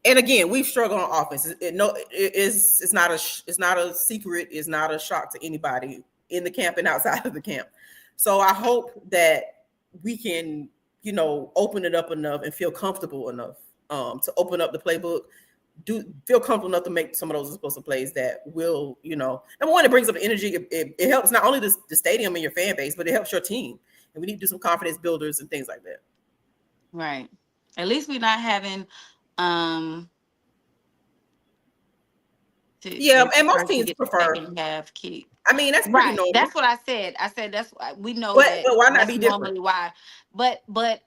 And again, we've struggled on offense. It's not a secret. It's not a shock to anybody in the camp and outside of the camp. So I hope that we can, open it up enough and feel comfortable enough to open up the playbook. Feel comfortable enough to make some of those explosive plays that will, number one, it brings up the energy. It helps not only the stadium and your fan base, but it helps your team. And we need to do some confidence builders and things like that. Right. At least we're not having um Yeah, the and most person teams get the prefer. second half kick. I mean, that's pretty Right. normal. That's what I said. I said that's why we know But that why not that's be different? normally why. But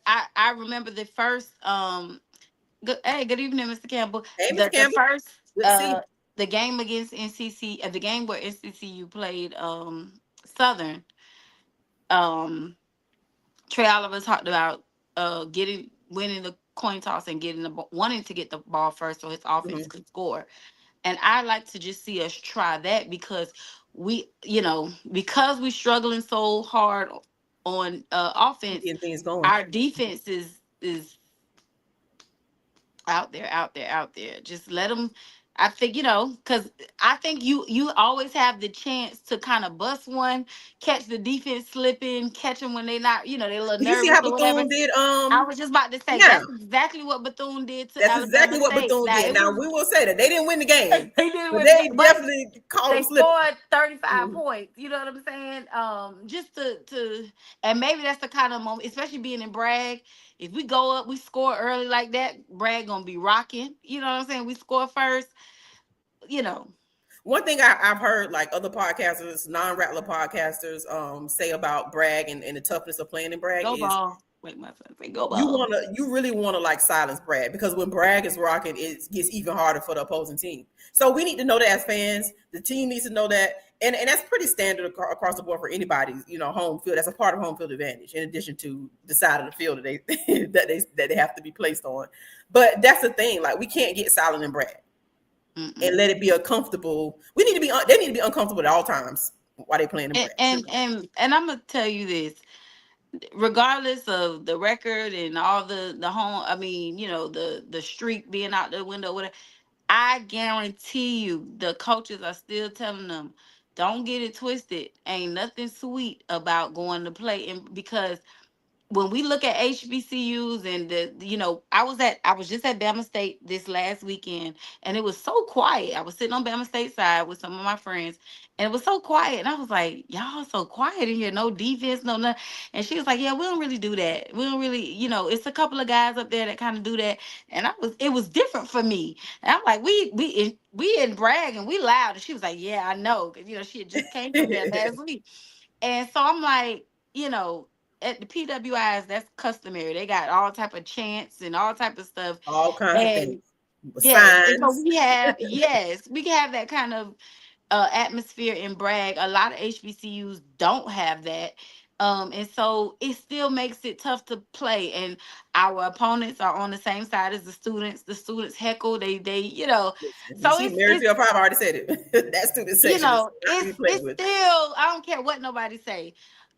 I remember the first good evening, Mr. Campbell. Hey, Mr. The Campbell, first good to see you. the game against the game where NCCU played Southern, um Trey Oliver talked about winning the coin toss and wanting to get the ball first so his offense Mhm. could score. And I like to just see us try that because because we're struggling so hard on offense, Getting things going. our defense is out there. Just let them. I think because I think you always have the chance to kind of bust one, catch the defense slipping, catch them when they not they a little Did you see nervous how or whatever. Bethune did? I was just about to say Now that's exactly what Bethune did to that's Alabama exactly what State. Bethune Now did. it Now was we will say that they didn't win the game, they did but win the they game, but definitely caught them they slipping. scored 35 Mhm. points. You know what I'm saying? Just to and maybe that's the kind of moment, especially being in Bragg. If we go up, we score early like that, Bragg gonna be rocking. You know what I'm saying? We score first, you know. One thing I've heard like other podcasters, non-Rattler podcasters, say about Bragg and the toughness of playing in Bragg Go is ball. Wait, my friend say go ball. you really wanna like silence Bragg, because when Bragg is rocking, it gets even harder for the opposing team. So we need to know that as fans. The team needs to know that, and that's pretty standard across the board for anybody's home field. That's a part of home field advantage, in addition to the side of the field that they that they have to be placed on. But that's the thing. Like, we can't get silent in Bragg. And let it be uncomfortable. They need to be uncomfortable at all times while they playing in Bragg. And I'm gonna tell you this, regardless of the record and all the home, I mean, the streak being out the window, whatever, I guarantee you the coaches are still telling them, don't get it twisted. Ain't nothing sweet about going to play. And because when we look at HBCUs and I was just at Bama State this last weekend, and it was so quiet. I was sitting on Bama State side with some of my friends, and it was so quiet. And I was like, y'all so quiet in here, no defense, no nothing. And she was like, yeah, we don't really do that. We don't really, it's a couple of guys up there that kind of do that. And it was different for me. And I'm like, we in Bragg and we loud. And she was like, yeah, I know. Cause she had just came from there last week. And so I'm like, at the PWIs, that's customary. They got all type of chants and all type of stuff. All kinds of things. Yes, and so we can have that kind of atmosphere in Bragg. A lot of HBCUs don't have that. And so it still makes it tough to play. And our opponents are on the same side as the students. The students heckle. They So Mary Field Five already said it. That student section. It's still, I don't care what nobody say.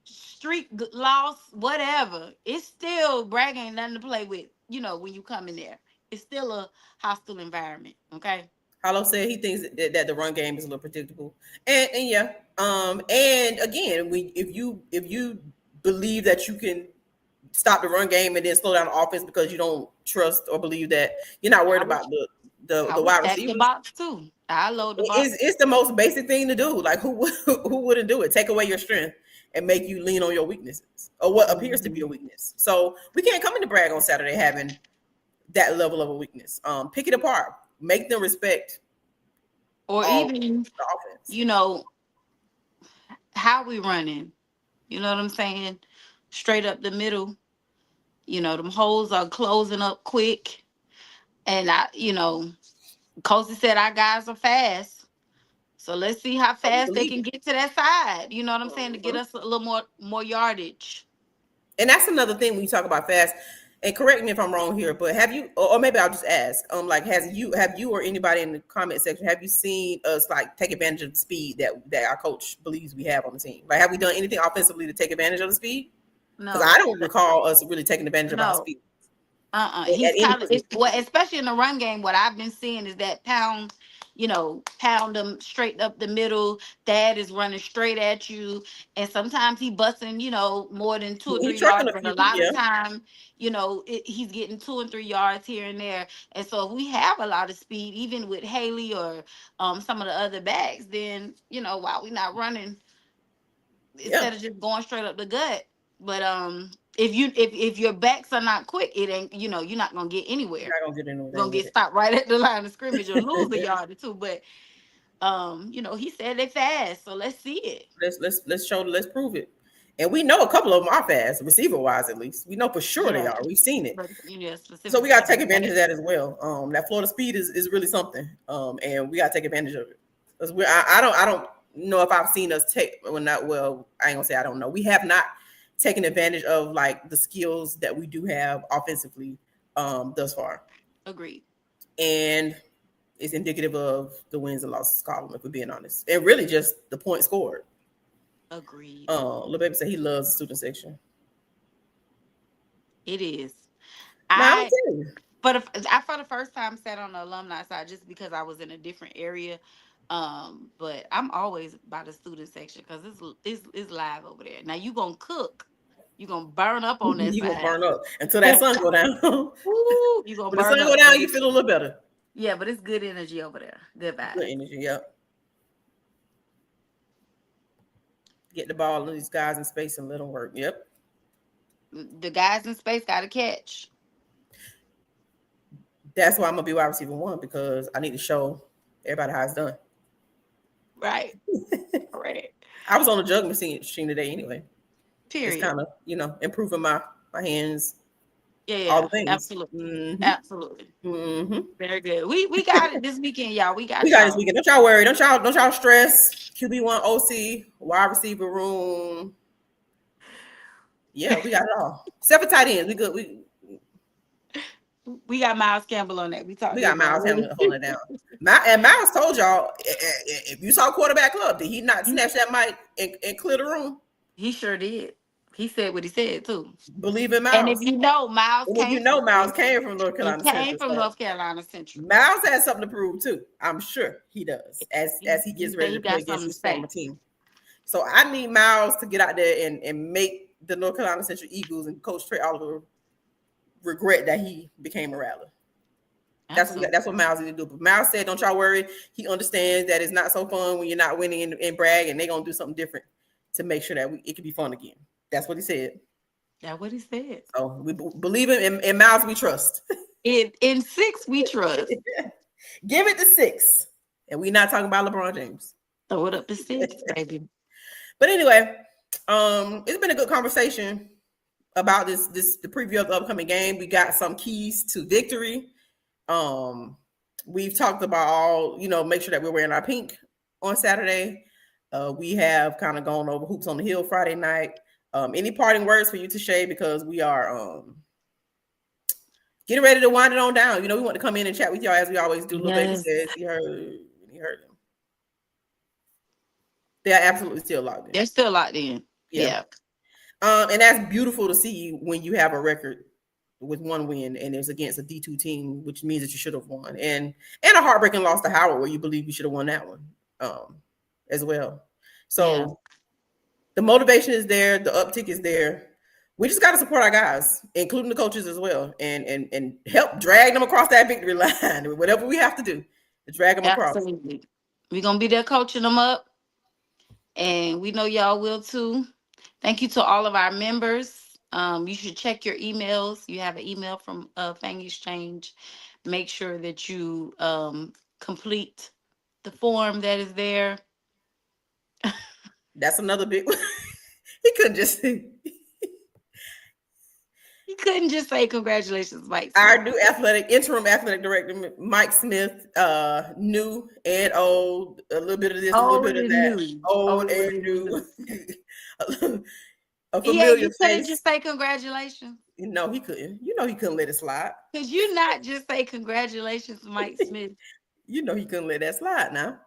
Streak loss, whatever. It's still Bragg ain't nothing to play with. When you come in there, it's still a hostile environment. Okay. Hollow said he thinks that the run game is a little predictable, and yeah, and again, if you believe that you can stop the run game and then slow down the offense because you don't trust or believe that you're not worried about the wide receivers. The box too. I load the box. It's the most basic thing to do. Like, who wouldn't do it? Take away your strength and make you lean on your weaknesses, or what appears to be a weakness. So we can't come into Bragg on Saturday having that level of a weakness. Pick it apart. Make them respect, or even the offense. How we running. You know what I'm saying? Straight up the middle. Them holes are closing up quick, and Coach said our guys are fast. So let's see how fast they can get to that side. You know what I'm saying? To get us a little more yardage. And that's another thing when you talk about fast. And correct me if I'm wrong here, but have you, or maybe I'll just ask, have you or anybody in the comment section, have you seen us like take advantage of the speed that our coach believes we have on the team? Like, have we done anything offensively to take advantage of the speed? No, because I don't recall us really taking advantage of our speed. He's kind of, especially in the run game. What I've been seeing is that pound them straight up the middle. Dad is running straight at you, and sometimes he busting, more than 2 or 3 yards. But a lot of time, he's getting 2 and 3 yards here and there. And so if we have a lot of speed, even with Haley or some of the other backs, then while we're not running, instead of just going straight up the gut. But if your backs are not quick, it ain't, you're not gonna get anywhere. You're not gonna get anywhere. You're gonna get stopped right at the line of scrimmage or lose a yard or two. But he said they fast, so let's see it. Let's prove it. And we know a couple of them are fast, receiver wise at least. We know for sure they are. We've seen it. So we gotta take advantage of that as well. That Florida speed is really something. And we gotta take advantage of it. Because I don't know if I've seen us take I ain't gonna say I don't know. We have not taking advantage of like the skills that we do have offensively thus far. Agreed. And it's indicative of the wins and losses column, if we're being honest. And really just the point scored. Agreed. Lil Baby said he loves the student section. It is. I for the first time sat on the alumni side just because I was in a different area. But I'm always by the student section because it's live over there. Now you gonna cook, you gonna burn up on that. You gonna burn up until that sun go down. Ooh, you gonna when burn the sun up. Go down, you feel a little better. Yeah, but it's good energy over there. Good vibes. Good energy, yep. Get the ball to these guys in space and let them work. Yep. The guys in space got to catch. That's why I'm gonna be wide receiver 1, because I need to show everybody how it's done. Right. Right. I was on a juggling machine today anyway. Period. Just kind of, improving my hands. Yeah, All the things. absolutely. Mm-hmm. Absolutely. Mm-hmm. Very good. We got it this weekend, y'all. We got this weekend. Don't y'all worry. Don't y'all stress. QB1 OC, wide receiver room. Yeah, we got it all. Except for tight ends. We good. We got Miles Campbell on that. We got Miles Campbell holding it down. And Miles told y'all, if you saw quarterback club, did he not snatch that mic and clear the room? He sure did. He said what he said too. Believe in Miles. And if you know, Miles came from North Carolina Central. He came from North Carolina Central. Miles has something to prove too. I'm sure he does. As he gets ready to play against his former team. So I need Miles to get out there and make the North Carolina Central Eagles and Coach Trey Oliver regret that he became a Rattler. That's what Miles needs to do. But Miles said, "Don't y'all worry. He understands that it's not so fun when you're not winning in Bragg, and they're gonna do something different to make sure that it can be fun again." That's what he said. That's what he said. So we believe him. In Miles, we trust. In 6, we trust. Give it to 6, and we're not talking about LeBron James. Throw it up to 6, baby. But anyway, it's been a good conversation about the preview of the upcoming game. We got some keys to victory. We've talked about all, make sure that we're wearing our pink on Saturday. We have kind of gone over Hoops on the Hill Friday night. Any parting words for you, Tashay, because we are getting ready to wind it on down. We want to come in and chat with y'all as we always do. Little baby says he heard them. They're absolutely still locked in. They're still locked in. Yeah. And that's beautiful to see when you have a record with 1 win and it's against a D2 team, which means that you should have won. And a heartbreaking loss to Howard where you believe you should have won that one as well. So the motivation is there. The uptick is there. We just got to support our guys, including the coaches as well, and help drag them across that victory line. Whatever we have to do to drag them across. Absolutely. We're going to be there coaching them up. And we know y'all will too. Thank you to all of our members. You should check your emails. You have an email from Fang Exchange. Make sure that you complete the form that is there. That's another big one. He couldn't just say congratulations, Mike Smith. Our new interim athletic director, Mike Smith, new and old, a little bit of this, a little bit of that, old and new. A familiar you couldn't just say congratulations. No, he couldn't. He couldn't let it slide. Because you not just say congratulations, Mike Smith. He couldn't let that slide now.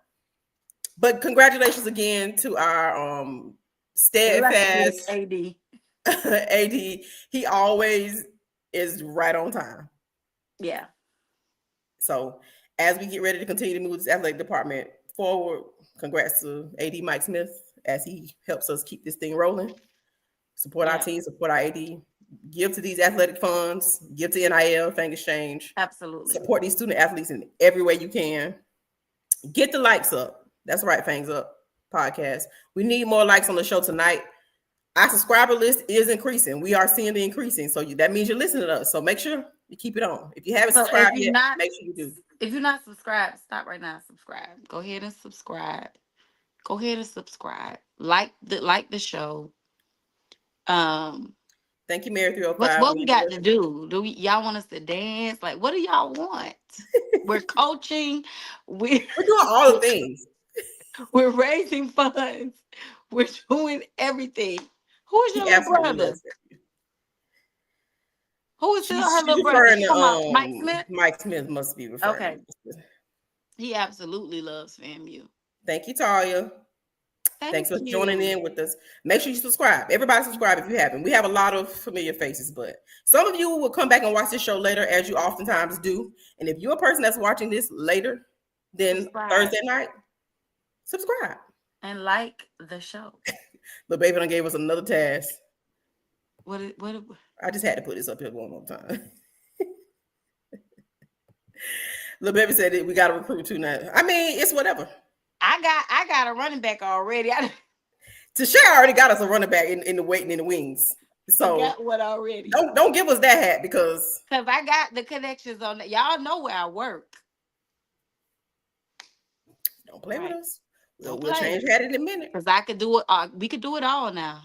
But congratulations again to our steadfast AD. AD. He always is right on time. Yeah. So as we get ready to continue to move this athletic department forward, congrats to AD Mike Smith as he helps us keep this thing rolling. Support our team, support our AD. Give to these athletic funds. Give to NIL, Fang Exchange. Absolutely. Support these student athletes in every way you can. Get the likes up. That's right, Fangs Up podcast. We need more likes on the show tonight. Our subscriber list is increasing. We are seeing the increasing. So that means you're listening to us. So make sure you keep it on. If you haven't subscribed yet, make sure you do. If you're not subscribed, stop right now. Subscribe. Go ahead and subscribe. Like the show. Thank you, Mary 305. What we got to do? Y'all want us to dance? Like, what do y'all want? We're coaching. We're doing all the things. We're raising funds. We're doing everything. Who is your little brother? Who is her little brother? Mike Smith? Mike Smith must be referring. Okay. He absolutely loves FAMU. Thanks, Talia. Thanks for joining in with us. Make sure you subscribe. Everybody subscribe if you haven't. We have a lot of familiar faces, but some of you will come back and watch this show later, as you oftentimes do. And if you're a person that's watching this later than Thursday night, subscribe. And like the show. The baby done gave us another task. What? I just had to put this up here one more time. Little baby said that we got to recruit too now. I mean, it's whatever. I got a running back already. Tashay already got us a running back in the waiting in the wings. So I got one already. Don't give us that hat because I got the connections on that. Y'all know where I work. Don't play with us. We'll change hat in a minute. Because I could do it. We could do it all now.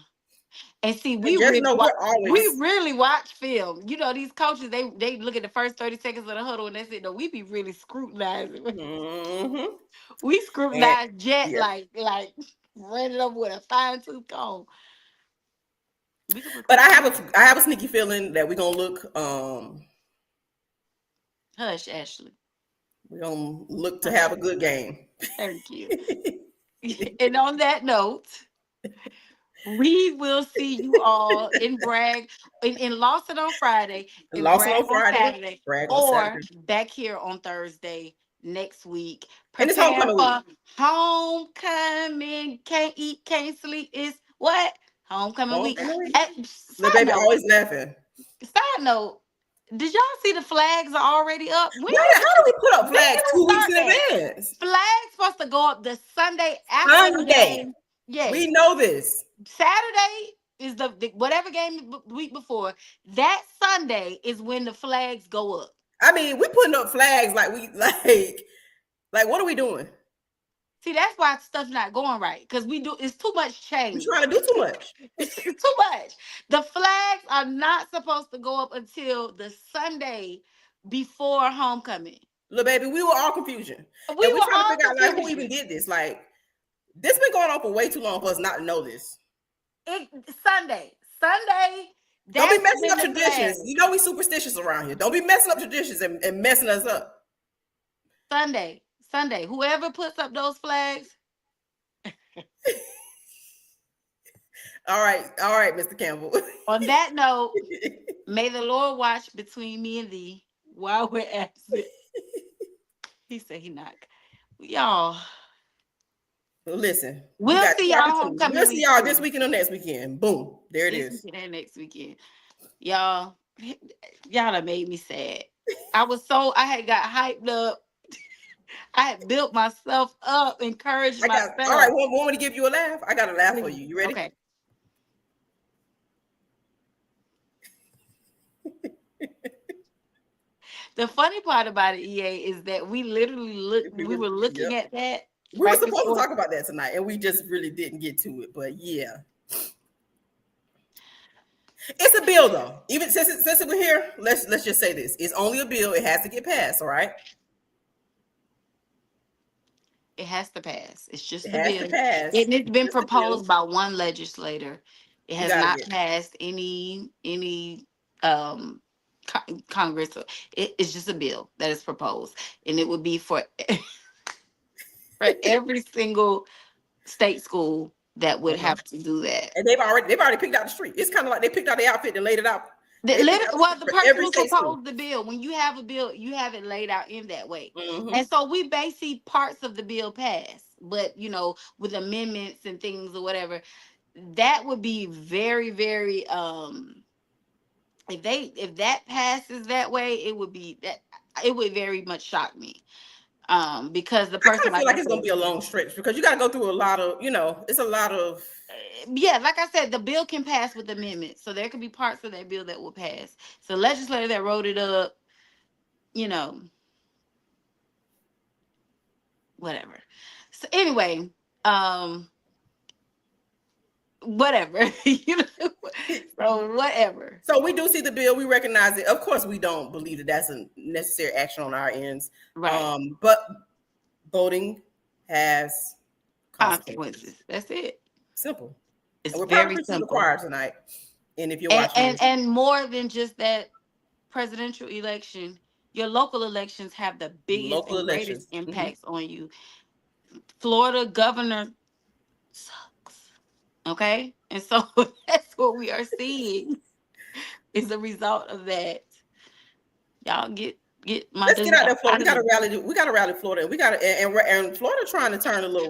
And see, we just really, know we really watch film. You know, these coaches, they look at the first 30 seconds of the huddle and that's it. No, we be really scrutinizing. Mm-hmm. We scrutinize Jet yeah. like ran it up with a fine tooth comb. But I have a sneaky feeling that we're gonna look hush, Ashley. We're gonna look to have a good game. Thank you. And on that note, we will see you all in Bragg, in Lawson on Friday, in Lawson Bragg on Friday, Saturday, Bragg on or Saturday. back here on Thursday next week. And it's homecoming week. Homecoming. Can't eat, can't sleep. It's what? Homecoming week. The baby always laughing. Side note, did y'all see the flags are already up? How do we put up flags 2 weeks in advance? Flags supposed to go up the Sunday after the game. Yes. We know this. Saturday is the whatever game the week before. That Sunday is when the flags go up. I mean, we putting up flags like what are we doing? See, that's why stuff's not going right. Because it's too much change. We're trying to do too much. It's too much. The flags are not supposed to go up until the Sunday before homecoming. Little baby, we were all confusion. We were trying to figure out who even did this. Like, this been going on for way too long for us not to know this. Sunday. Don't be messing up traditions. You know we superstitious around here. Don't be messing up traditions and messing us up. Sunday. Whoever puts up those flags. All right, Mr. Campbell. On that note, may the Lord watch between me and thee while we're absent. He said he not. Y'all. Listen. We'll see y'all homecoming. We'll see y'all this weekend or next weekend. Boom. There it is. And next weekend. Y'all done made me sad. I had got hyped up. I had built myself up, encouraged myself. All right, want me to give you a laugh? I got a laugh for you. You ready? Okay. The funny part about it, EA, is that we literally we were looking at that. We were supposed to talk about that tonight, and we just really didn't get to it. But yeah. It's a bill, though. Even since we're here, let's just say this. It's only a bill. It has to get passed, all right? It has to pass. It's just a bill. It's been proposed by one legislator. It has not passed any Congress. It's just a bill that is proposed, and it would be for every single state school that would have to do that. And they've already picked out the street. It's kind of like they picked out the outfit and laid it out. The person who proposed the bill, when you have a bill, you have it laid out in that way. Mm-hmm. And so we basically parts of the bill pass, but with amendments and things or whatever, that would be very, very if that passes that way, it would very much shock me. Because the person I feel like it's gonna be a long stretch because you got to go through a lot of, it's a lot of. Yeah, like I said, the bill can pass with amendments, so there could be parts of that bill that will pass. So the legislator that wrote it up, whatever. So anyway, whatever, So whatever. So we do see the bill. We recognize it. Of course, we don't believe that that's a necessary action on our ends. Right. But voting has consequences. That's it. Simple. It's very simple. The choir tonight. And if you're watching, and more than just that presidential election, your local elections have the biggest and greatest impacts on you. Florida governor sucks. Okay, and so that's what we are seeing is a result of that. Y'all get my. Let's get out there, Florida. We got to rally Florida. We got to, and Florida trying to turn a little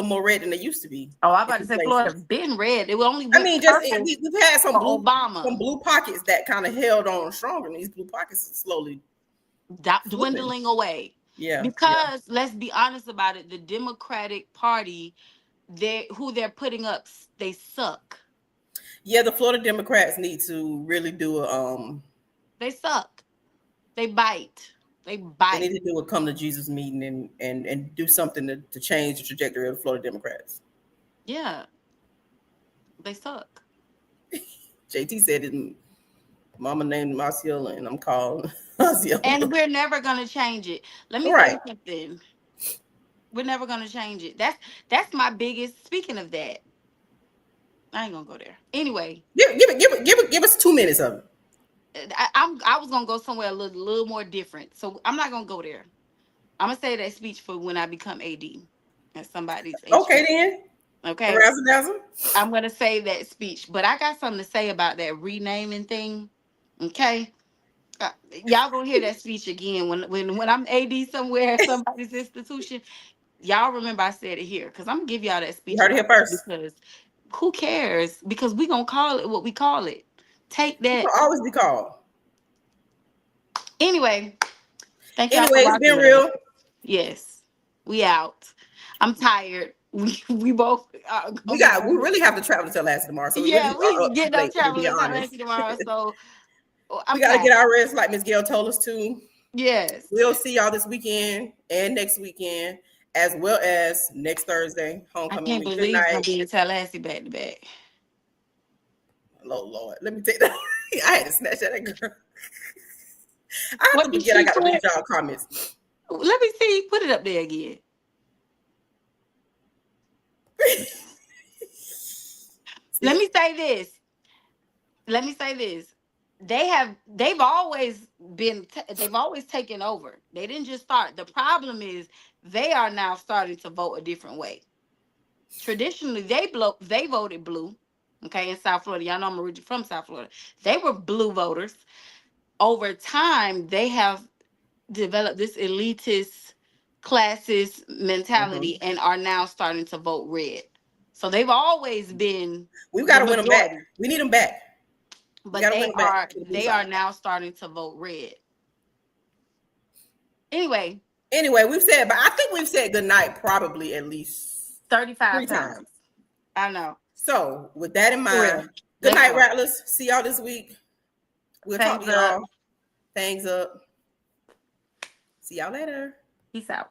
more red than they used to be. Oh, I'm about to say Florida's been red. It will only. We've had some blue pockets that kind of held on stronger, and these blue pockets are slowly dwindling away. Yeah, because let's be honest about it, the Democratic Party, who they're putting up, they suck. Yeah, the Florida Democrats need to really do They suck. They bite. They They bite. need to do a come to Jesus meeting and do something to change the trajectory of the Florida Democrats. Yeah. They suck. JT said it. Mama named Marciela, and I'm called Marciela. And we're never gonna change it. Let me Right. say something. We're never gonna change it. That's my biggest. Speaking of that, I ain't gonna go there. Anyway, Give us 2 minutes of it. I was gonna go somewhere a little more different. So I'm not gonna go there. I'm gonna say that speech for when I become AD at somebody's HQ. Okay then. Okay. Razzle dazzle. I'm gonna say that speech, but I got something to say about that renaming thing. Okay. Y'all gonna hear that speech again when I'm AD somewhere at somebody's institution. Y'all remember I said it here because I'm gonna give y'all that speech. You heard it here first. Because who cares? Because we gonna call it what we call it. Take that. It'll always be called. Anyway, thank y'all Anyway, for it's been watching. real. Yes, we out. I'm tired. We both. We really have to travel till last tomorrow. So Yeah, we we get no late, to travel be in honest. tomorrow. So I'm we got to tired. get our rest, like Miss Gail told us to. Yes. We'll see y'all this weekend and next weekend, as well as next Thursday, I homecoming can't week. believe Good I'm night. being Tallahassee back to back. Oh Lord, let me take that. I had to snatch that girl. I have What to did forget. I she got to put? read y'all comments. Let me see. Put it up there again. Let me say this. They've always taken over. They didn't just start. The problem is they are now starting to vote a different way. Traditionally, they voted blue. Okay, in South Florida. Y'all know I'm originally from South Florida. They were blue voters. Over time, they have developed this elitist, classist mentality and are now starting to vote red. So they've always been. We've got to win them back. We need them back. But they are now starting to vote red. Anyway, I think we've said good night probably at least 35 times. I know. So with that in mind, good night, Rattlers. See y'all this week. We'll talk to y'all. Thanks up. See y'all later. Peace out.